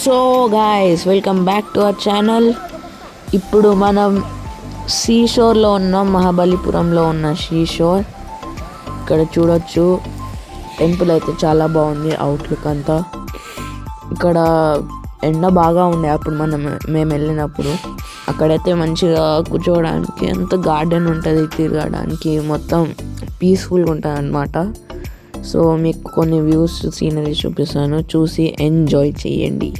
So guys welcome back to our channel. ఇప్పుడు మనం see షోర్లో ఉన్నాం, మహాబలిపురంలో ఉన్న సీ షోర్. ఇక్కడ చూడొచ్చు టెంపుల్ అయితే చాలా బాగుంది, అవుట్లుక్ అంతా. ఇక్కడ ఎండ బాగా ఉండే అప్పుడు మేము వెళ్ళినప్పుడు. అక్కడైతే మంచిగా కూర్చోవడానికి అంత గార్డెన్ ఉంటుంది, తిరగడానికి మొత్తం పీస్ఫుల్గా ఉంటుంది అన్నమాట. సో మీకు కొన్ని వ్యూస్ సీనరీ చూపిస్తాను, చూసి ఎంజాయ్ చేయండి.